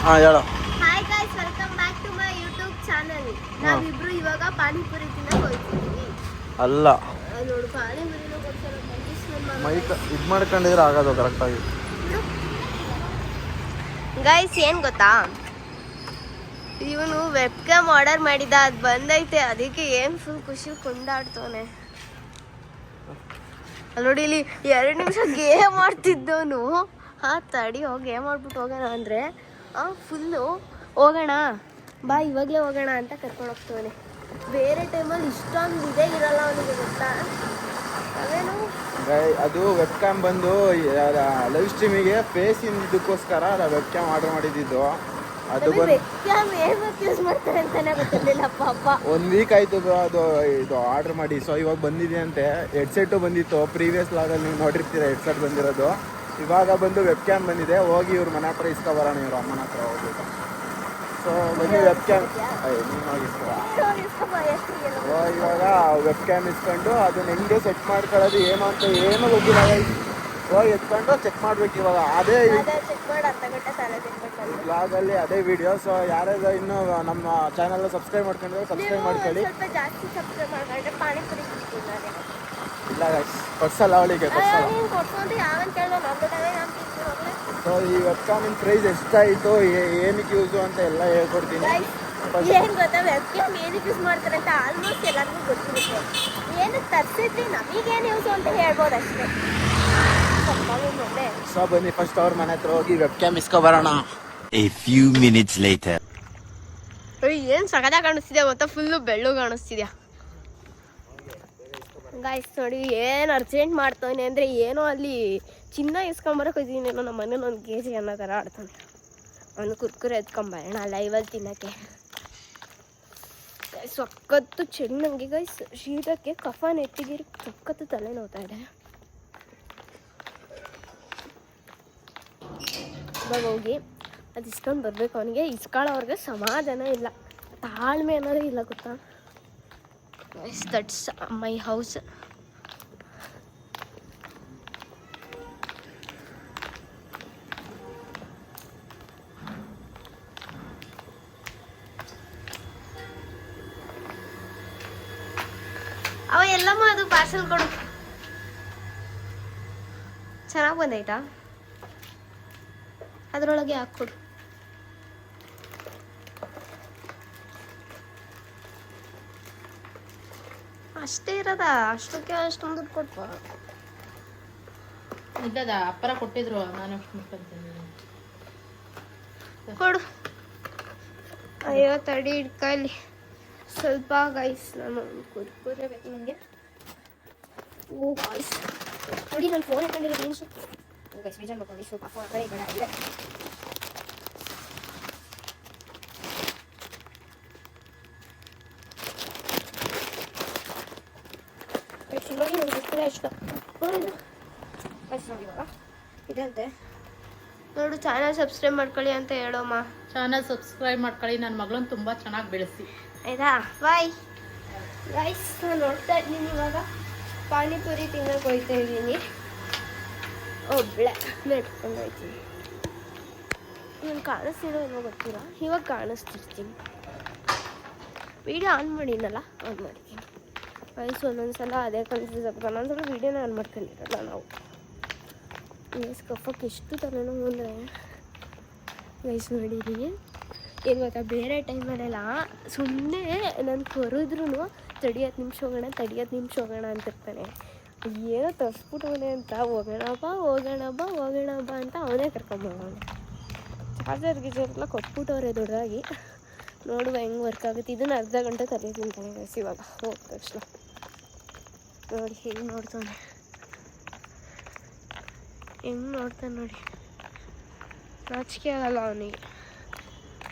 ಹೇಳು. Hi guys, welcome back to my YouTube channel. ನಾವಿಬ್ರು ಇವಾಗ ಪಾನಿಪುರಿ ತಿನ್ನಕ್ ಹೋಗ್ತಿದೀವಿ. ಅಲ್ಲ ನೋಡು, ಪಾನಿಪುರಿನ ಕೊಡ್ತಾರೆ. ಮೈಕ್ ಇದು ಮಾಡ್ಕೊಂಡಿದ್ರೆ ಆಗೋದು ಕರೆಕ್ಟಾಗಿ. ಗೈಸ್, ಏನು ಗೊತ್ತಾ, ಇವನು ವೆಬ್ ಕ್ಯಾಮ್ ಆರ್ಡರ್ ಮಾಡಿದ, ಅದು ಬಂದೈತೆ. ಅದಕ್ಕೆ ಏನು ಫುಲ್ ಖುಷಿ ಕೊಂಡಾಡ್ತವನೆ. ನೋಡಿ, ಇಲ್ಲಿ 2 ನಿಮಿಷ ಗೇಮ್ ಆಡ್ತಿದ್ದವನು ತಡಿ ಹೋಗಿ ಗೇಮ್ ಆಡ್ಬಿಟ್ಟು ಹೋಗೋಣ ಅಂದರೆ ಫುಲ್ಲು ಹೋಗೋಣ ಬಾ, ಇವಾಗಲೇ ಹೋಗೋಣ ಅಂತ ಕರ್ಕೊಂಡು ಹೋಗ್ತವನೆ. ಬೇರೆ ಟೈಮಲ್ಲಿ ಇಷ್ಟೊಂದು ಇದೇ ಇರಲ್ಲ ಅವನಿಗೆ, ಗೊತ್ತಾ? ಅದೇನು ಅದು ವೆಬ್ ಕ್ಯಾಮ್ ಬಂದು ಲೈವ್ ಸ್ಟ್ರೀಮಿಗೆ ಫೇಸಿನ ಇದಕ್ಕೋಸ್ಕರ ವೆಬ್ ಕ್ಯಾಮ್ ಆರ್ಡರ್ ಮಾಡಿದ್ದು. ಅದು ಯೂಸ್ ಮಾಡ್ತಾರೆ ಅಂತಾನೆ ಗೊತ್ತಿರಲಿಲ್ಲ ಪಾಪ. 1 ವೀಕ್ ಆಯಿತು ಅದು ಇದು ಆರ್ಡರ್ ಮಾಡಿ. ಸೊ ಇವಾಗ ಬಂದಿದೆ ಅಂತೆ. ಹೆಡ್ಸೆಟ್ಟು ಬಂದಿತ್ತು, ಪ್ರೀವಿಯಸ್ ಲಾಗಲ್ಲಿ ನೀವು ನೋಡಿರ್ತೀರ ಹೆಡ್ಸೆಟ್ ಬಂದಿರೋದು. ಇವಾಗ ಬಂದು ವೆಬ್ ಕ್ಯಾಮ್ ಬಂದಿದೆ. ಹೋಗಿ ಇವ್ರ ಮನೆ ಹತ್ರ ಇಸ್ಕೊಬರೋಣ, ಇವ್ರ ಅಮ್ಮನ ಹತ್ರ ಹೋಗ್ಬೇಕು. ಸೊ ಬನ್ನಿ ವೆಬ್ ಕ್ಯಾಮ್ ಇವಾಗ ವೆಬ್ ಕ್ಯಾಮ್ ಇಸ್ಕೊಂಡು ಅದನ್ನ ಹೆಂಗೆ ಸೆಟ್ ಮಾಡ್ಕೊಳ್ಳೋದು ಏನು ಅಂತ ಏನೂ ಗೊತ್ತಿಲ್ಲ. ಹೋಗಿ ಎತ್ಕೊಂಡು ಚೆಕ್ ಮಾಡ್ಬೇಕು ಇವಾಗ. ಅದೇ ಬ್ಲಾಗಲ್ಲಿ ಅದೇ ವಿಡಿಯೋ. ಸೊ ಯಾರ್ಯಾರು ಇನ್ನೂ ನಮ್ಮ ಚಾನಲ್ ಸಬ್ಸ್ಕ್ರೈಬ್ ಮಾಡ್ಕೊಂಡ್ರೆ ಸಬ್ಸ್ಕ್ರೈಬ್ ಮಾಡ್ಕೊಳ್ಳಿ. ಇಲ್ಲ ಕೊಡ್ಸಲ್ಲ, ಅವಳಿಗೆ ಕೊಡ್ಸಲ್ಲ. ಸೊ ಈ ವೆಬ್ ಕ್ಯಾಮಿನ ಪ್ರೈಸ್ ಎಷ್ಟಾಯಿತು, ಏನಕ್ಕೆ ಯೂಸು ಅಂತ ಎಲ್ಲ ಹೇಳ್ಕೊಡ್ತೀನಿ. ಏನು ಗೊತ್ತಾ, ವೆಬ್ ಕ್ಯಾಮ್ ಏನಕ್ಕೆ ಯೂಸ್ ಮಾಡ್ತಾರೆ ಅಂತ ಆಲ್ಮೋಸ್ಟ್ ಎಲ್ಲರಿಗೂ ಗೊತ್ತಿರುತ್ತೆ. ಏನಕ್ಕೆ ತರಿಸಿದ್ರಿ, ನಮಗೇನು ಯೂಸು ಅಂತ ಹೇಳ್ಬೋದು ಅಷ್ಟೇ. ಸೊ ಬನ್ನಿ ಫಸ್ಟ್ ಅವ್ರ ಮನೆ ಹತ್ರ ಹೋಗಿ ವೆಬ್ ಕ್ಯಾಮ್ ಇಸ್ಕೊಬರೋಣ. A few minutes later. ಏನು ಸಗದಾಗಿ ಕಾಣಿಸ್ತಿದ್ಯಾ ಗೊತ್ತಾ, ಫುಲ್ಲು ಬೆಳ್ಳು ಕಾಣಿಸ್ತಿದ್ಯಾ ಗಾಯ್ಸ್. ನೋಡಿ ಏನು ಅರ್ಜೆಂಟ್ ಮಾಡ್ತಾನೆ ಅಂದರೆ, ಏನೋ ಅಲ್ಲಿ ಚಿನ್ನ ಇಸ್ಕೊಂಬರಕ್ಕೆ ಹೋಗಿದ್ದೀನಿ. ನಮ್ಮ ಮನೇಲಿ 1 kg ಅನ್ನೋ ಥರ ಆಡ್ತಾನೆ. ಅವನು ಕುರ್ಕುರೆ ಎತ್ಕೊಂಬರೋಣ ಲೈವಲ್ಲಿ ತಿನ್ನೋಕ್ಕೆ. ಸಖತ್ತು ಚೆನ್ನಾಗಿ ಗೈಸ್, ಶೀತಕ್ಕೆ ಕಫನ್ ಎತ್ತಿಗಿರಿ ಸಖತ್ತು ತಲೆ ನೋವ್ತಾ ಇದೆ. ಇವಾಗ ಹೋಗಿ ಅದು ಇಸ್ಕೊಂಡು ಬರಬೇಕು. ಅವನಿಗೆ ಇಸ್ಕೊಳ್ಳೋವ್ರಿಗೆ ಸಮಾಧಾನ ಇಲ್ಲ, ತಾಳ್ಮೆ ಅನ್ನೋದೇ ಇಲ್ಲ, ಗೊತ್ತಾ? That's my house. ಅವ ಎಲ್ಲಮ್ಮ ಅದು ಪಾರ್ಸಲ್ ಕೊಡು. ಚೆನ್ನಾಗಿ ಬಂದೈತಾ? ಅದರೊಳಗೆ ಹಾಕ್ಕೊಡು. ಅಷ್ಟೇ ಇರೋದ? ಅಷ್ಟಕ್ಕೆ ಅಷ್ಟೊಂದು ದುಡ್ಡು ಕೊಟ್ಟ ಇದ್ದದ ಅಪ್ಪರ ಕೊಟ್ಟಿದ್ರು, ನಾನು ಅಷ್ಟು ಮುಟ್ಕೊಂತೀನಿ. ಕೊಡು. ಅಯ್ಯೋ ತಡಿ, ಇಟ್ಕೊಳ್ಳಿ ಸ್ವಲ್ಪ ಗೈಸ್. ನಾನು ಕುರ್ಕುರೆ ಬೇಕು ನನಗೆ. ಓ ಗೈಸ್ ನೋಡಿ, ನಾನು ಫೋನ್ ಇಟ್ಕೊಂಡಿರೋ ಗೈಸ್. ಬೇಜಾರು ಮಾಡ್ಕೊಂಡು ಸ್ವಲ್ಪ ಫೋನ್ ಕಡೆ ಬೇಡ ಇದೆ. ಇದಂತೆ ನೋಡು, ಚಾನಲ್ ಸಬ್ಸ್ಕ್ರೈಬ್ ಮಾಡ್ಕೊಳ್ಳಿ ಅಂತ ಹೇಳೋಮ್ಮ. ಚಾನಲ್ ಸಬ್ಸ್ಕ್ರೈಬ್ ಮಾಡ್ಕೊಳ್ಳಿ, ನನ್ನ ಮಗಳನ್ನ ತುಂಬ ಚೆನ್ನಾಗಿ ಬೆಳೆಸಿ, ಆಯ್ತಾ? Bye guys. ನಾನು ನೋಡ್ತಾ ಇದ್ದೀನಿ, ಇವಾಗ ಪಾನಿಪುರಿ ತಿನ್ನೋಕೆ ಹೋಗ್ತಾ ಇದ್ದೀನಿ. ಒಬ್ಳೆ ನೆಟ್ಕೊಂಡು ಹೋಗ್ತೀನಿ. ನಾನು ಕಾಣಿಸ್ತಿರೋ ಏನೋ ಗೊತ್ತಿಲ್ಲ, ಇವಾಗ ಕಾಣಿಸ್ತಿರ್ತೀನಿ. ವೀಡಿಯೋ ಆನ್ ಮಾಡಿನಲ್ಲ, ಆನ್ ಮಾಡ್ತೀನಿ ಗೈಸ್. ಒಂದೊಂದ್ಸಲ ಅದೇ ಕನ್ಫ್ಯೂಸ್ ಆಗ್ತದೆ. ಒಂದೊಂದ್ಸಲ ವೀಡಿಯೋನ ಆನ್ ಮಾಡ್ಕೊಂಡಿರಲ್ಲ ನಾವು. ಗೈಸ್ ಕಫಕ್ಕೆ ಎಷ್ಟು ತಲೆನೋವು ಅಂದರೆ ಗೈಸ್ ನೋಡಿದ್ದೀನಿ. ಏನು ಗೊತ್ತಾ, ಬೇರೆ ಟೈಮಲ್ಲೆಲ್ಲ ಸುಮ್ಮನೆ ನಾನು ಕರೆದ್ರೂ ತಡಿಯೋದು ನಿಮಿಷ ಹೋಗೋಣ ಅಂತಿರ್ತಾನೆ. ಏನೋ ತರಿಸ್ಬಿಟ್ಟವನೆ ಅಂತ ಹೋಗೋಣ ಬಾ ಅಂತ ಅವನೇ ಕರ್ಕೊಂಬೋಗವನೆ. ಚಾರ್ಜರ್ ಗೀಜರ್ಗೆಲ್ಲ ಕೊಟ್ಬಿಟ್ಟವ್ರೆ ದೊಡ್ಡದಾಗಿ. ನೋಡುವ ಹೆಂಗೆ ವರ್ಕ್ ಆಗುತ್ತೆ. ಇದನ್ನು ಅರ್ಧ ಗಂಟೆ ತಲೆ ತಿಂತಾನೆ ಗೈಸ್. ಇವಾಗ ಹೋದ ತಕ್ಷಣ ನೋಡಿ ಹೆಂಗೆ ನೋಡ್ತಾನೆ ನೋಡಿ. ನಾಚಿಕೆ ಆಗಲ್ಲ ಅವನಿಗೆ.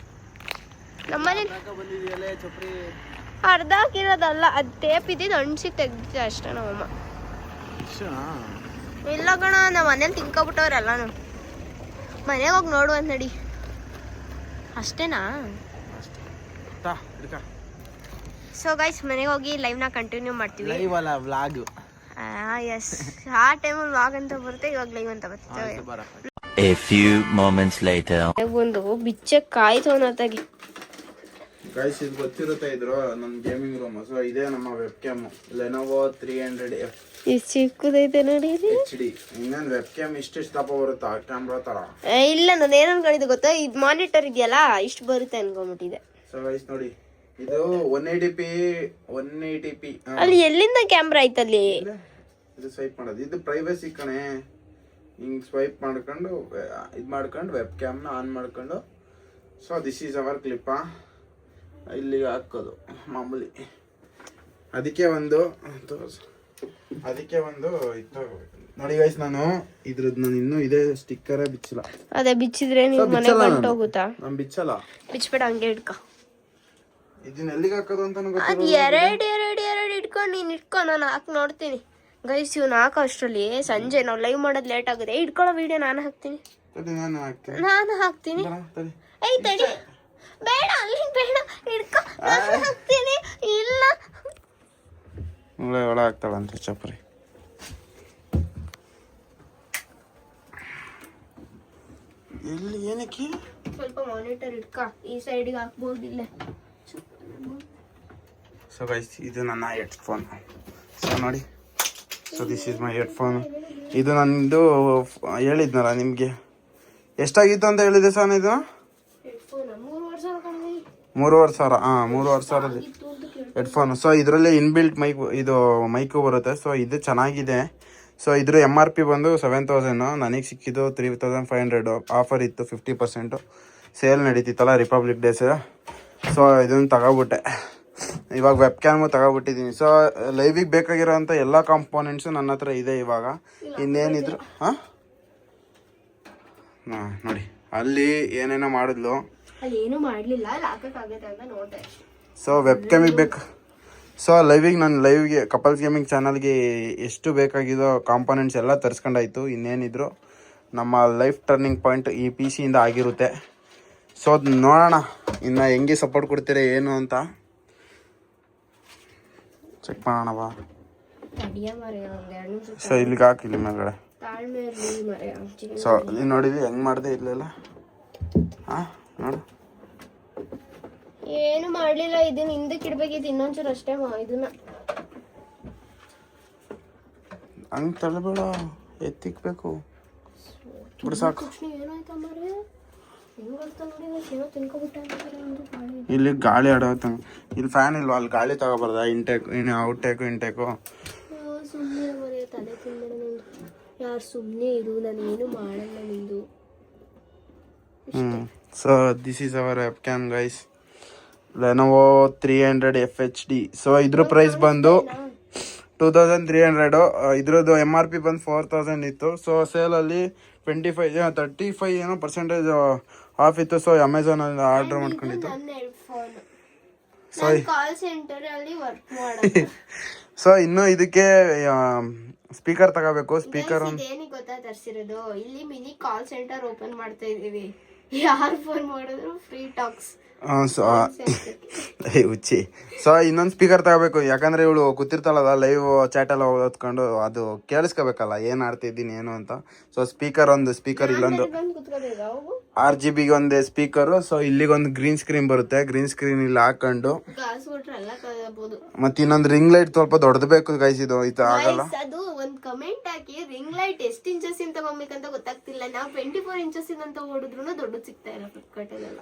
ನಮ್ಮನೆ ಅರ್ಧ ಹಾಕಿರೋದಲ್ಲ, ಅದು ಟೇಪ್ ಇದ್ದಿದ್ದು ಅಣಿಸಿ ತೆಗ್ದಿದ್ದೆ ಅಷ್ಟೇ ನಮ್ಮಮ್ಮ. ಇಲ್ಲ ಕಣ, ನಮ್ಮ ಮನೇಲಿ ತಿನ್ಕೊಬಿಟ್ಟವ್ರಲ್ಲಾನು. ಮನೆಗೆ ಹೋಗಿ ನೋಡು ಅಂತ ನಡಿ. ಅಷ್ಟೇನಾ? ಸೊ ಗೈಸ್, ಮನೆಗೆ ಹೋಗಿ ಲೈವ್ನ ಕಂಟಿನ್ಯೂ ಮಾಡ್ತೀವಿ. ಲೈವ್ ಅಲ್ಲ, ವ್ಲಾಗ್. ಎಸ್, ಆ ಟೈಮಲ್ಲಿ ವ್ಲಾಗ್ ಅಂತ ಬರುತ್ತೆ, ಇವಾಗ ಲೈವ್ ಅಂತ ಬರ್ತೇವೆ. A few moments later. ಒಂದು ಬಿಚ್ಚ ಕಾಯ್ತು ಅನ್ನತ್ತಾಗಿ ಗೈಸ್ ಇದು ಗೊತ್ತಿರುತ್ತೆ ಇದ್ರು ನಮ್ಮ ಗೇಮಿಂಗ್ ರೂಮ್. ಸೊ ಇದೇ ನಮ್ಮ ವೆಬ್ ಕ್ಯಾಮ್ ಲೆನೋವೋ 300F ಇಷ್ಟು ಚಿಕ್ಕದೈತೆ ನೋಡಿ HD. ಇನ್ನೇನು ವೆಬ್ ಕ್ಯಾಮ್ ಇಷ್ಟಿಷ್ಟು ದಪ್ಪ ಬರುತ್ತಾ ಕ್ಯಾಮ್ರಾ ತರ? ಇಲ್ಲ ನಾನು ಏನು ಅನ್ಕೊಂಡಿದ್ದೆ ಗೊತ್ತಾ, ಇದು ಮಾನಿಟರ್ ಇದೆಯಲ್ಲ ಇಷ್ಟು ಬರುತ್ತೆ ಅನ್ಕೊಂಬಿಟ್ಟಿದೆ. ಸೊ ಗೈಸ್ ನೋಡಿ ಇದು 180p ಅಲ್ಲಿ ಎಲ್ಲಿಂದ ಕ್ಯಾಮ್ರಾ ಐತಲ್ಲಿ? ಇದು ಸ್ವೈಪ್ ಮಾಡೋದು, ಇದು ಪ್ರೈವಸಿ ಕಣೆ. ಹಿಂಗ್ ಸ್ವೈಪ್ ಮಾಡ್ಕೊಂಡು ಇದು ಮಾಡ್ಕೊಂಡು ವೆಬ್ ಕ್ಯಾಮ್ನ ಆನ್ ಮಾಡ್ಕೊಂಡು so this is our clip ಇಲ್ಲಿಗೆ ಹಾಕೋದು ಮಾಮೂಲಿ. ಅದಕ್ಕೆ ಒಂದು ಇತ್ತು ನೋಡಿ ಗೈಸ್, ನಾನು ಇನ್ನೂ ಇದೇ ಸ್ಟಿಕ್ಕರೇ ಬಿಚ್ಚಿಲ್ಲ. ಅದೇ ಬಿಚ್ಚಿದ್ರೆ ನೀವು ಮನೆ ಹೊಂಟೋಗುತ್ತಾ? ನಾನು ಬಿಚ್ಚಲ್ಲ, ಬಿಚ್ಬೇಡ, ಹಂಗೆ ಇಟ್ಕೊ. ಇದನ್ನ ಎಲ್ಲಿಗೆ ಹಾಕೋದು ಅಂತ ಅದು ಎರಡು ಇಟ್ಕೊಂಡು ನೀನು ಇಟ್ಕೊ, ನಾನು ಹಾಕಿ ನೋಡ್ತೀನಿ. ಗೈಸ್ ಇವ್ನು ಹಾಕೋ ಅಷ್ಟರಲ್ಲಿ ಸಂಜೆ ನಾವು ಲೈವ್ ಮಾಡೋದು ಲೇಟ್ ಆಗುತ್ತೆ. ಇಟ್ಕೊಳ್ಳೋ ವಿಡಿಯೋ ನಾನು ಹಾಕ್ತೀನಿ. ಏಯ್ ತಡಿ, ಬೇಡ ಅಲ್ಲಿ ಬೇಡ, ಇಟ್ಕೊ, ನಾನು ಹಾಕ್ತೀನಿ. ಇಲ್ಲ ಒಳ ಆಗ್ತಾಳಂತೆ ಚಪ್ರಿ. ಎಲ್ಲಿ ಏನಕ್ಕೆ? ಸ್ವಲ್ಪ ಮಾನಿಟರ್ ಇಟ್ಕೊ, ಈ ಸೈಡ್ಗೆ ಹಾಕ್ಬೋದಿಲ್ಲ. ಸೊ ಗೈಸ್ ಇದು ನನ್ನ ಹೆಡ್ಫೋನ್. ಸೊ ನೋಡಿ, so this is my headphone. ಇದು ನಂದು ಹೇಳಿದ್ನಲ್ಲ ನಿಮಗೆ, ಎಷ್ಟಾಗಿತ್ತು ಅಂತ ಹೇಳಿದೆ ಸರ್ ಇದು? 3,500. ಹಾಂ 3,500 ಹೆಡ್ಫೋನ್. ಸೊ ಇದರಲ್ಲಿ ಇನ್ಬಿಲ್ಟ್ ಮೈಕು ಬರುತ್ತೆ. ಸೊ ಇದು ಚೆನ್ನಾಗಿದೆ. ಸೊ ಇದ್ರ MRP ಬಂದು 7,000, ನನಗೆ ಸಿಕ್ಕಿದ್ದು 3,500. ಆಫರ್ ಇತ್ತು 50% ಸೇಲ್ ನಡೀತಿತ್ತಲ್ಲ ರಿಪಬ್ಲಿಕ್ ಡೇಸ್. ಸೊ ಇದನ್ನು ತಗೋಬಿಟ್ಟೆ. ಇವಾಗ ವೆಬ್ ಕ್ಯಾಮು ತಗೋಬಿಟ್ಟಿದ್ದೀನಿ. ಸೊ ಲೈವಿಗೆ ಬೇಕಾಗಿರೋಂಥ ಎಲ್ಲ ಕಾಂಪೋನೆಂಟ್ಸು ನನ್ನ ಹತ್ರ ಇದೆ ಇವಾಗ. ಇನ್ನೇನಿದ್ರು ಹಾಂ ನೋಡಿ ಅಲ್ಲಿ ಏನೇನೋ ಮಾಡಿದ್ಲು, ಅಲ್ಲಿ ಏನು ಮಾಡಲಿಲ್ಲ, ಹಾಕಕ್ಕಾಗತ್ತೆ ಅಂತ ನೋಡಿದೆ. ಸೊ ವೆಬ್ ಕ್ಯಾಮಿಗೆ ಬೇಕು. ಸೊ ಲೈವ್ಗೆ ಕಪಲ್ಸ್ ಗೇಮಿಂಗ್ ಚಾನಲ್ಗೆ ಎಷ್ಟು ಬೇಕಾಗಿದೋ ಕಾಂಪೋನೆಂಟ್ಸ್ ಎಲ್ಲ ತರಿಸ್ಕೊಂಡಾಯ್ತು. ಇನ್ನೇನಿದ್ರು ನಮ್ಮ ಲೈಫ್ ಟರ್ನಿಂಗ್ ಪಾಯಿಂಟ್ ಈ PC ಇಂದ ಆಗಿರುತ್ತೆ. ಸೊ ಅದು ನೋಡೋಣ ಇನ್ನು ಹೆಂಗೆ ಸಪೋರ್ಟ್ ಕೊಡ್ತೀರಾ ಏನು ಅಂತ ಚೆಕ್ ಮಾಡೋಣ ಬಾ. ಸೊ ಇಲ್ಲಿಗೆ ಹಾಕಿ ಇಲ್ಲಿ ಮೇಲ್ಗಡೆ. ಸೊ ಇಲ್ಲಿ ನೋಡಿದ್ವಿ ಹೆಂಗೆ ಮಾಡಿದೆ ಇಲ್ಲೆಲ್ಲ. ಹಾಂ ನೋಡು, ಏನು ಮಾಡ್ಲಿಲ್ಲ. ಇದನ್ನ ಹಿಂದಕ್ಕೆ ಇಡ್ಬೇಕಿತ್ತು ಇನ್ನೊಂಚೂರು ಅಷ್ಟೇ. ಇದನ್ನ ಹಂಗೆ ತಳ್ಳಬೇಡ, ಎತ್ತಿಕ್ಬೇಕು ಬಿಡು ಸಾಕು. ಇಲ್ಲಿ ಗಾಳಿ ಆಡೋತ, ಇಲ್ಲಿ ಫ್ಯಾನ್ ಇಲ್ವಾ, ಅಲ್ಲಿ ಗಾಳಿ ತಗೋಬಾರ್ದ? ಔಟೇಕು ಸುಮ್ಮನೆ ಮನೆ ತಲೆ ತಿಂಬೇಡ ನಂದು. ಯಾರು ಸುಮ್ಮನೆ ಇರು, ನಾನು ಏನು ಮಾಡಲ್ಲ ನಿಂದು. So this is our web cam guys, Lenovo 300 FHD. So ಇದ್ರ ಪ್ರೈಸ್ ಬಂದು 2,300. ಇದ್ರದ್ದು MRP ಬಂದು 4,000 ಇತ್ತು. ಸೊ ಸೇಲಲ್ಲಿ 35 ಏನೋ ಪರ್ಸೆಂಟೇಜ್ ಆಫ್ ಇತ್ತು. ಸೊ ಅಮೆಝಾನಲ್ಲಿ ಆರ್ಡರ್ ಮಾಡ್ಕೊಂಡಿತ್ತು. ಸೊ ಇನ್ನು ಇದಕ್ಕೆ ಸ್ಪೀಕರ್ ತಗೋಬೇಕು. ಸ್ಪೀಕರ್ ಏನಿಗೆ ಗೊತ್ತಾ ತರಿಸಿರೋದು, ಇಲ್ಲಿ ಮಿನಿ ಕಾಲ್ ಸೆಂಟರ್ ಓಪನ್ ಮಾಡ್ತಾ ಇದೀವಿ. ಯಾರು ಫೋನ್ ಮಾಡಿದ್ರು ಫ್ರೀ ಟಾಕ್ಸ್. ಹುಚ್ಚಿ. ಸೊ ಇನ್ನೊಂದು ಸ್ಪೀಕರ್ ತಗೋಬೇಕು, ಯಾಕಂದ್ರೆ ಇವಳು ಕೂತಿರ್ತಾಳಲ್ಲ ಲೈವ್ ಚಾಟ್ ಎಲ್ಲ ಓದ್ಕೊಂಡು ಅದು ಕೇಳಿಸ್ಕೋಬೇಕಲ್ಲ ಏನು ಆಡ್ತಿದ್ದೀನಿ ಏನು ಅಂತ. ಸೊ ಸ್ಪೀಕರ್ ಇಲ್ಲೊಂದು RGBಗೆ ಒಂದು ಸ್ಪೀಕರು. ಸೊ ಇಲ್ಲಿಗೊಂದು ಗ್ರೀನ್ ಸ್ಕ್ರೀನ್ ಬರುತ್ತೆ. ಗ್ರೀನ್ ಸ್ಕ್ರೀನ್ ಇಲ್ಲಿ ಹಾಕೊಂಡು ಮತ್ತೆ ಇನ್ನೊಂದು ರಿಂಗ್ ಲೈಟ್ ಸ್ವಲ್ಪ ದೊಡ್ಡದು ಬೇಕು ಗೈಸ್. ಇದು ಆಗಲ್ಲ. ಅದು ಒಂದು ಕಮೆಂಟ್ ಹಾಕಿ, ರಿಂಗ್ ಲೈಟ್ ಎಷ್ಟು ಇಂಚಸ್ ಇಂದ ತಗೋಬೇಕಂತ ಗೊತ್ತಾಗ್ತಿಲ್ಲ. ನಾವು 24 ಇಂಚಸ್ ಅಂತ ಓಡಿದ್ರು ದೊಡ್ಡದು ಸಿಗ್ತಾ ಇಲ್ಲ ಫ್ಲಿಪ್ಕಾರ್ಟ್ ಅಲ್ಲೆಲ್ಲ.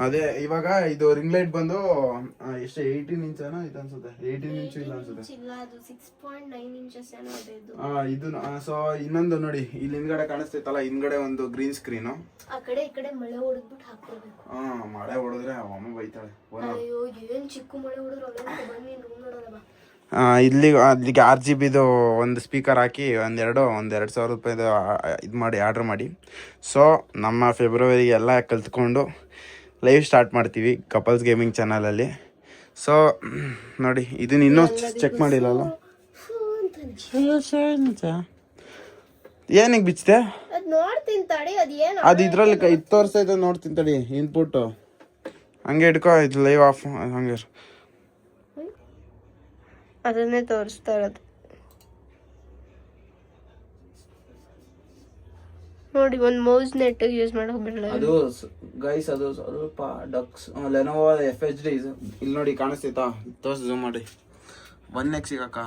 ಅದೇ ಇವಾಗ ಇದು ರಿಂಗ್ ಲೈಟ್ ಬಂದು ಎಷ್ಟು 18 ಇಂಚ್ ಏನೋ ಇದು ಅನ್ಸುತ್ತೆ. 18 ಇಂಚ್ ಇಲ್ಲ ಅನ್ಸುತ್ತೆ. ಇಲ್ಲ, ಅದು 6.9 ಇಂಚಸ್ ಏನೋ ಇದೆ ಇದು. ಇದು ಸೊ ಇನ್ನೊಂದು ನೋಡಿ, ಇಲ್ಲಿ ಹಿಂದ್ಗಡೆ ಕಾಣಿಸ್ತೈತಲ್ಲ, ಹಿಂದ್ಗಡೆ ಒಂದು ಗ್ರೀನ್ ಸ್ಕ್ರೀನು. ಆ ಕಡೆ ಈ ಕಡೆ ಮಳೆ ಹೊಡೆದ್ಬಿಟ್ಟು ಹಾಕ್ಕೊಳ್ಬೇಕು. ಮಳೆ ಹೊಡೆದ್ರೆ ಅಮ್ಮ ಬೈತಾಳೆ. ಅಯ್ಯೋ ಏನ್ ಚಿಕ್ಕ ಮಳೆ ಹೊಡೆದ್ರು ಅಲ್ಲೇ ಬನ್ನಿ ರೂಮ್ ನೋಡೋಣ ಬಾ. ಅಲ್ಲಿಗೆ RGBದು ಒಂದು ಸ್ಪೀಕರ್ ಹಾಕಿ ಒಂದು 2,000 ರೂಪಾಯಿದು ಇದು ಮಾಡಿ ಆರ್ಡ್ರ್ ಮಾಡಿ. ಸೊ ನಮ್ಮ ಫೆಬ್ರವರಿಗೆ ಎಲ್ಲ ಕಲ್ತ್ಕೊಂಡು ಲೈವ್ ಸ್ಟಾರ್ಟ್ ಮಾಡ್ತೀವಿ ಕಪಲ್ಸ್ ಗೇಮಿಂಗ್ ಚಾನಲಲ್ಲಿ. ಸೊ ನೋಡಿ ಇದನ್ನ ಇನ್ನೂ ಚೆಕ್ ಮಾಡಿಲ್ಲಲ್ಲ. ಏನಿಗೆ ಬಿಚ್ಚಿದೆ ಅದು ಇದ್ರಲ್ಲಿ ಇದು ತೋರಿಸ್ತೈತೆ ನೋಡ್ತೀನಿ ತಡಿ. ಇನ್ಪುಟ್ಟು ಹಂಗೆ ಇಟ್ಕೋ, ಇದು ಲೈವ್ ಆಫ್ ಹಂಗೆ ಅದನ್ನೇ ತೋರಿಸ್ತಾ ಇರೋದು. ನೋಡಿ ಒಂದು ಮೌಸ್ ನೆಟ್ ಯೂಸ್ ಮಾಡೋಗ್ಬಿಡಲ್ಲ. ಅದು ಗೈಸ್ ಅದು ಸ್ವಲ್ಪ ಡಕ್ಸ್ ಲೆನೋವೋ FHD ಇಲ್ಲಿ ನೋಡಿ ಕಾಣಿಸ್ತೈತಾ, ತೋರ್ಸಿ ಝೂಮ್ ಮಾಡಿ. 1x ಸಿಗಕ್ಕ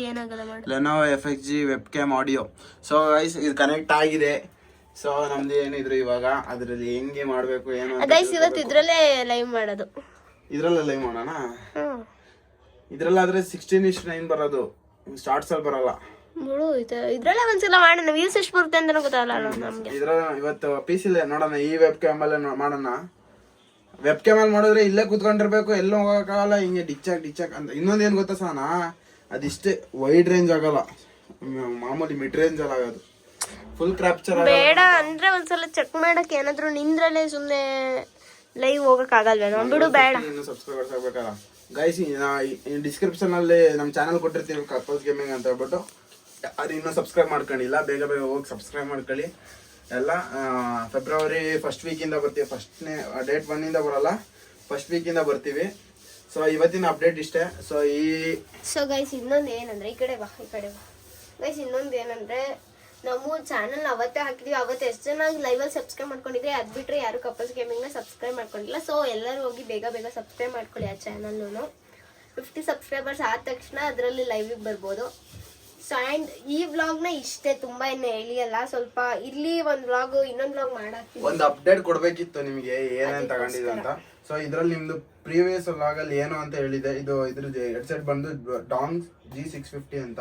ಏನಾಗಲ್ಲ ಮಾಡಿ. Lenovo FHD web cam audio. So guys ಇದು ಕನೆಕ್ಟ್ ಆಗಿದೆ. ಸೊ ನಮ್ದು ಏನಿದ್ರು ಇವಾಗ ಅದ್ರಲ್ಲಿ ಹೆಂಗೆ ಮಾಡ್ಬೇಕು ಏನು ಗೈಸ್ ಇವತ್ತು ಇದ್ರಲ್ಲೇ ಲೈವ್ ಮಾಡೋದು. ಇದ್ರಲ್ಲೇ ಲೈವ್ ಮಾಡೋಣ. ಇದ್ರಲ್ಲಾದ್ರೆ 16:9 ಬರೋದು, ಶಾರ್ಟ್ಸ್ ಅಲ್ಲಿ ಬರಲ್ಲ. ಇದ್ರಲ್ಲೇ ಒಂದ್ಸಲ ಮಾಡೋಣ. ವ್ಯೂಸ್ ಎಷ್ಟು ಬರುತ್ತೆ ಅಂತ ಗೊತ್ತಾಗಲ್ಲ ನಮ್ಗೆ. ಇದ್ರ ಇವತ್ತು PC ನೋಡೋಣ. ಈ ವೆಬ್ ಕ್ಯಾಮ್ ಅಲ್ಲೇ ಮಾಡೋಣ. ವೆಬ್ ಕ್ಯಾಮ್ ಅಲ್ಲಿ ಮಾಡಿದ್ರೆ ಇಲ್ಲೇ ಕುತ್ಕೊಂಡಿರ್ಬೇಕು, ಎಲ್ಲೂ ಹೋಗಕ್ಕಾಗಲ್ಲ. ಹಿಂಗೆ ಡಿಚ್ಚಾಕ್ ಅಂತ. ಇನ್ನೊಂದ್ ಏನ್ ಗೊತ್ತಾ ಸಾನ, ಅದಿಷ್ಟೇ ವೈಡ್ ರೇಂಜ್ ಆಗಲ್ಲ, ಮಾಮೂಲಿ ಮಿಡ್ ರೇಂಜ್ ಅಲ್ಲಿ ಆಗೋದು. ಫುಲ್ ಕ್ಯಾಪ್ಚರ್ ಬೇಡ ಅಂದ್ರೆ ಒಂದ್ಸಲ ಚೆಕ್ ಮಾಡಕ್ ಏನಾದ್ರು ನಿಂದ್ರಲ್ಲೇ ಸುಮ್ನೆ ಲೈವ್ ಹೋಗಕ್ ಆಗಲ್ವೇನೋ. ಬಿಡು ಬೇಡ. ಇನ್ನು ಸಬ್ಸ್ಕ್ರೈಬರ್ಸ್ ಆಗ್ಬೇಕಲ್ಲ ಗೈಸ್. ಡಿಸ್ಕ್ರಿಪ್ಷನ್ ಅಲ್ಲಿ ನಮ್ ಚಾನಲ್ ಕೊಟ್ಟಿರ್ತೀವಿ, ಕಪಲ್ಸ್ ಗೇಮಿಂಗ್ ಅಂತ ಹೇಳ್ಬಿಟ್ಟು. ಅದು ಇನ್ನೂ ಸಬ್ಸ್ಕ್ರೈಬ್ ಮಾಡ್ಕೊಂಡಿಲ್ಲ, ಬೇಗ ಹೋಗಿ ಸಬ್ಸ್ಕ್ರೈಬ್ ಮಾಡ್ಕೊಳ್ಳಿ ಎಲ್ಲ. ಫೆಬ್ರವರಿ ಫಸ್ಟ್ ವೀಕಿಂದ ಬರ್ತೀವಿ. ಫಸ್ಟ್ನೇ ಡೇಟ್ 1 ಬರಲ್ಲ, ಫಸ್ಟ್ ವೀಕಿಂದ ಬರ್ತೀವಿ. ಸೊ ಇವತ್ತಿನ ಅಪ್ಡೇಟ್ ಇಷ್ಟೇ. ಸೊ ಗೈಸ್ ಇನ್ನೊಂದು ಏನಂದ್ರೆ, ಈ ಕಡೆ ಬಾ ಗೈಸ್. ಇನ್ನೊಂದು ಏನಂದ್ರೆ, ನಾವು ಚಾನಲ್ ಅವತ್ತೇ ಹಾಕಿದ್ವಿ. ಅವತ್ತು ಎಷ್ಟು ಜನ ಲೈವಲ್ಲಿ ಸಬ್ಸ್ಕ್ರೈಬ್ ಮಾಡ್ಕೊಂಡಿದ್ರೆ, ಅದು ಬಿಟ್ಟರೆ ಯಾರು ಕಪಲ್ಸ್ ಗೇಮಿಂಗ್ನ ಸಬ್ಸ್ಕ್ರೈಬ್ ಮಾಡ್ಕೊಂಡಿಲ್ಲ. ಸೊ ಎಲ್ಲರೂ ಹೋಗಿ ಬೇಗ ಸಬ್ಸ್ಕ್ರೈಬ್ ಮಾಡ್ಕೊಳ್ಳಿ ಆ ಚಾನಲ್ನು. 50 ಸಬ್ಸ್ಕ್ರೈಬರ್ಸ್ ಆದ ತಕ್ಷಣ ಅದರಲ್ಲಿ ಲೈವಿಗೆ ಬರ್ಬೋದು. ಸೊ ಆ್ಯಂಡ್ ಈ ವ್ಲಾಗ್ನ ಇಷ್ಟೇ, ತುಂಬ ಏನು ಹೇಳಿಯಲ್ಲ. ಸ್ವಲ್ಪ ಇಲ್ಲಿ ಒಂದು ವ್ಲಾಗ್, ಇನ್ನೊಂದು ವ್ಲಾಗ್ ಮಾಡಾಕ್ತೀವಿ. ಒಂದು ಅಪ್ಡೇಟ್ ಕೊಡ್ಬೇಕಿತ್ತು ನಿಮಗೆ ಏನೇನು ತಗೊಂಡಿದೆ ಅಂತ. ಸೊ ಇದ್ರಲ್ಲಿ ನಿಮ್ದು ಪ್ರೀವಿಯಸ್ ವ್ಲಾಗ್ ಅಲ್ಲಿ ಏನು ಅಂತ ಹೇಳಿದೆ. ಇದ್ರ ಹೆಡ್ಸೆಟ್ ಬಂದು ಡಾಂಗ್ G650 ಅಂತ.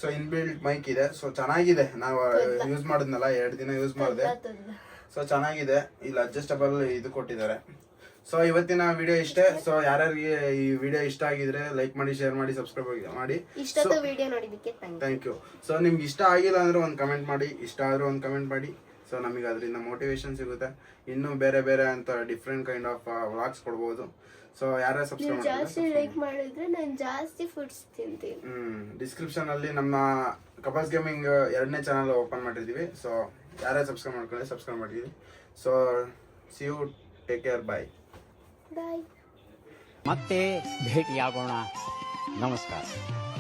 ಸೊ ಇನ್ಬಿಲ್ಟ್ ಮೈಕ್ ಇದೆ. ಸೊ ಚೆನ್ನಾಗಿದೆ, ನಾವು ಯೂಸ್ ಮಾಡಿದ್ನಲ್ಲ, 2 ದಿನ ಯೂಸ್ ಮಾಡಿದೆ. ಸೊ ಚೆನ್ನಾಗಿದೆ. ಇಲ್ಲಿ ಅಡ್ಜಸ್ಟಬಲ್ ಇದು ಕೊಟ್ಟಿದ್ದಾರೆ. ಸೊ ಇವತ್ತಿನ ವಿಡಿಯೋ ಇಷ್ಟೇ. ಸೊ ಯಾರ್ಯಾರಿಗೆ ಈ ವಿಡಿಯೋ ಇಷ್ಟ ಆಗಿದ್ರೆ ಲೈಕ್ ಮಾಡಿ, ಶೇರ್ ಮಾಡಿ, ಸಬ್ಸ್ಕ್ರೈಬ್ ಮಾಡಿ. Thank you. ಸೊ ನಿಮ್ಗೆ ಇಷ್ಟ ಆಗಿಲ್ಲ ಅಂದ್ರೆ ಒಂದು ಕಮೆಂಟ್ ಮಾಡಿ, ಇಷ್ಟ ಆದ್ರೂ ಒಂದು ಕಮೆಂಟ್ ಮಾಡಿ. ಸೊ ನಮಗೆ ಅದರಿಂದ ಮೋಟಿವೇಶನ್ ಸಿಗುತ್ತೆ. ಇನ್ನೂ ಬೇರೆ ಅಂತ ಡಿಫ್ರೆಂಟ್ ಕೈಂಡ್ ಆಫ್ ವ್ಲಾಗ್ಸ್ ಕೊಡ್ಬೋದು. ಸೊ ಯಾರ್ಯಾರು ಸಬ್ಸ್ಕ್ರೈಬ್ ಮಾಡಿದ್ರೆ ನಾನು ಜಾಸ್ತಿ ಫುಡ್ಸ್ ತಿಂತೀನಿ. ಡಿಸ್ಕ್ರಿಪ್ಷನ್ ಅಲ್ಲಿ ನಮ್ಮ ಕಪಲ್ಸ್ ಗೇಮಿಂಗ್ 2ನೇ ಚಾನಲ್ ಓಪನ್ ಮಾಡಿದೀವಿ. ಸೊ ಯಾರ್ಯಾರು ಸಬ್ಸ್ಕ್ರೈಬ್ ಮಾಡ್ಕೊಳ್ಳಿ, ಸಬ್ಸ್ಕ್ರೈಬ್ ಮಾಡಿದೀವಿ. So see you, take care, bye. ಮತ್ತೆ ಭೇಟಿಯಾಗೋಣ. ನಮಸ್ಕಾರ.